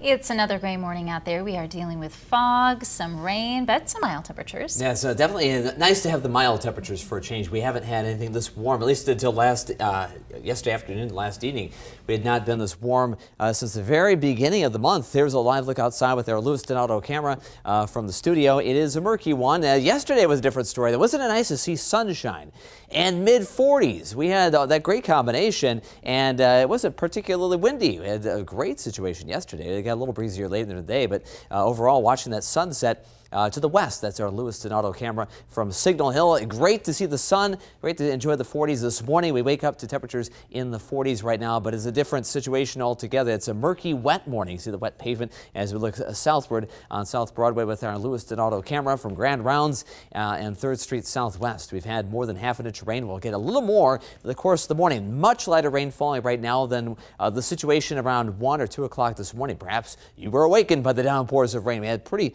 It's another gray morning out there. We are dealing with fog, some rain, but some mild temperatures. Yeah, so definitely nice to have the mild temperatures for a change. We haven't had anything this warm, at least until yesterday afternoon, last evening. We had not been this warm since the very beginning of the month. There's a live look outside with our Lewiston Auto camera from the studio. It is a murky one. Yesterday was a different story. Wasn't it nice to see sunshine and mid-40s? We had that great combination, and it wasn't particularly windy. We had a great situation yesterday. It got a little breezier later in the day, but overall, watching that sunset to the west. That's our Lewiston Auto camera from Signal Hill. Great to see the sun. Great to enjoy the 40s this morning. We wake up to temperatures in the 40s right now, but it's a different situation altogether. It's a murky, wet morning. See the wet pavement as we look southward on South Broadway with our Lewiston Auto camera from Grand Rounds and 3rd Street Southwest. We've had more than half an inch of rain. We'll get a little more for the course of the morning. Much lighter rain falling right now than the situation around 1 or 2 o'clock this morning. Perhaps you were awakened by the downpours of rain. We had pretty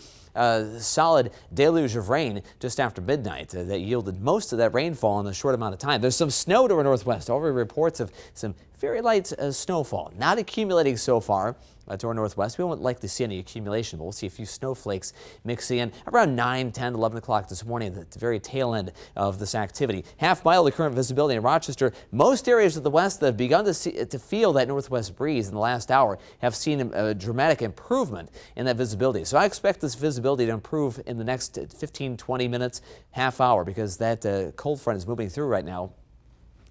solid deluge of rain just after midnight that yielded most of that rainfall in a short amount of time. There's some snow to our northwest. Already reports of some very light snowfall. Not accumulating so far to our northwest. We won't likely see any accumulation, but we'll see a few snowflakes mixing in around 9, 10, 11 o'clock this morning at the very tail end of this activity. Half mile of current visibility in Rochester. Most areas of the west that have begun to feel that northwest breeze in the last hour have seen a dramatic improvement in that visibility. So I expect this visibility to improve in the next 15, 20 minutes, half hour, because that cold front is moving through right now,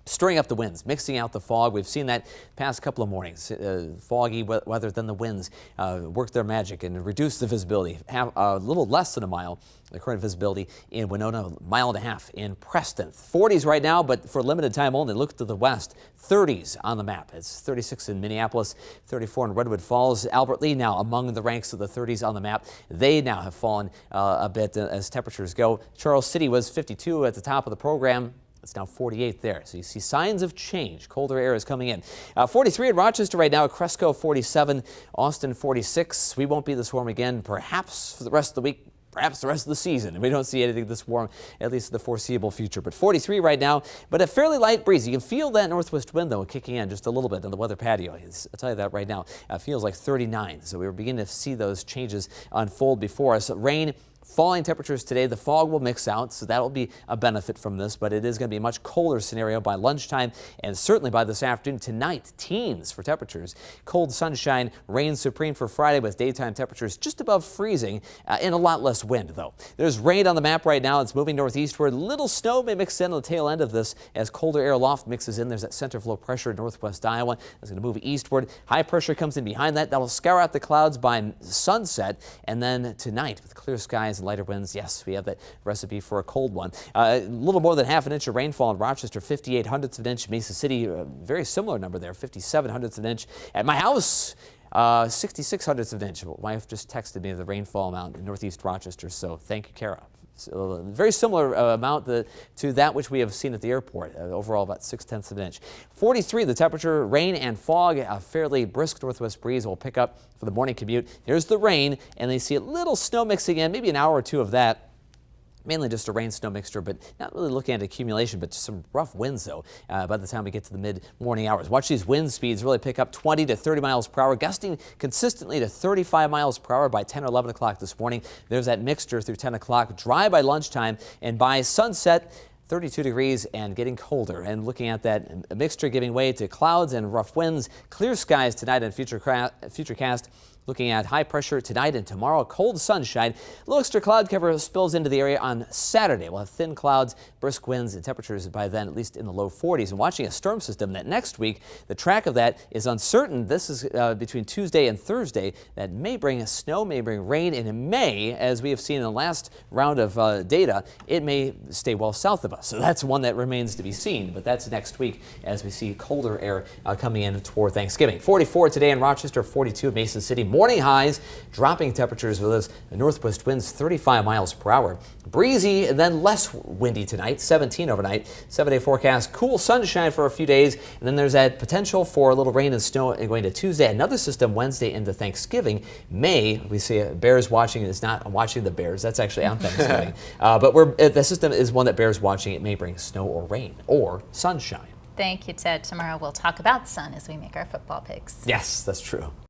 stirring up the winds, mixing out the fog. We've seen that past couple of mornings. Foggy weather, then the winds work their magic and reduce the visibility. Have a little less than a mile. The current visibility in Winona, 1.5 miles in Preston. 40s right now, but for limited time only. Look to the west. 30s on the map. It's 36 in Minneapolis, 34 in Redwood Falls. Albert Lee now among the ranks of the 30s on the map. They now have fallen a bit as temperatures go. Charles City was 52 at the top of the program. It's now 48 there. So you see signs of change. Colder air is coming in. 43 in Rochester right now. Cresco 47. Austin 46. We won't be this warm again, perhaps for the rest of the week. Perhaps the rest of the season. We don't see anything this warm, at least in the foreseeable future. But 43 right now, but a fairly light breeze. You can feel that northwest wind, though, kicking in just a little bit on the weather patio. I'll tell you that right now. It feels like 39. So we're beginning to see those changes unfold before us. Rain, falling temperatures today. The fog will mix out, so that will be a benefit from this, but it is going to be a much colder scenario by lunchtime and certainly by this afternoon. Tonight, teens for temperatures. Cold sunshine, rain supreme for Friday with daytime temperatures just above freezing and a lot less wind, though. There's rain on the map right now. It's moving northeastward. Little snow may mix in on the tail end of this as colder air aloft mixes in. There's that center flow pressure in northwest Iowa. It's going to move eastward. High pressure comes in behind that. That'll scour out the clouds by sunset, and then tonight with clear skies and lighter winds, yes, we have that recipe for a cold one. A little more than half an inch of rainfall in Rochester, 58 hundredths of an inch. Mesa City, a very similar number there, 57 hundredths of an inch. At my house, 66 hundredths of an inch. My wife just texted me the rainfall amount in northeast Rochester, so thank you, Kara. So, very similar amount to that which we have seen at the airport. Overall, about 0.6 of an inch. 43, the temperature, rain and fog. A fairly brisk northwest breeze will pick up for the morning commute. Here's the rain, and they see a little snow mixing in, maybe an hour or two of that. Mainly just a rain-snow mixture, but not really looking at accumulation, but some rough winds, though, by the time we get to the mid-morning hours. Watch these wind speeds really pick up 20 to 30 miles per hour, gusting consistently to 35 miles per hour by 10 or 11 o'clock this morning. There's that mixture through 10 o'clock, dry by lunchtime, and by sunset, 32 degrees and getting colder. And looking at that mixture giving way to clouds and rough winds, clear skies tonight and futurecast. Looking at high pressure tonight and tomorrow, cold sunshine. A little extra cloud cover spills into the area on Saturday. We'll have thin clouds, brisk winds, and temperatures by then at least in the low 40s. And watching a storm system that next week, the track of that is uncertain. This is between Tuesday and Thursday. That may bring snow, may bring rain, and it may, as we have seen in the last round of data, it may stay well south of us. So that's one that remains to be seen. But that's next week as we see colder air coming in toward Thanksgiving. 44 today in Rochester, 42 in Mason City. Morning highs, dropping temperatures with those northwest winds 35 miles per hour. Breezy and then less windy tonight, 17 overnight. 7-day forecast, cool sunshine for a few days, and then there's that potential for a little rain and snow going to Tuesday. Another system Wednesday into Thanksgiving. We see Bears watching. It's not watching the Bears. That's actually on Thanksgiving. But the system is one that Bears watching. It may bring snow or rain or sunshine. Thank you, Ted. Tomorrow we'll talk about sun as we make our football picks. Yes, that's true.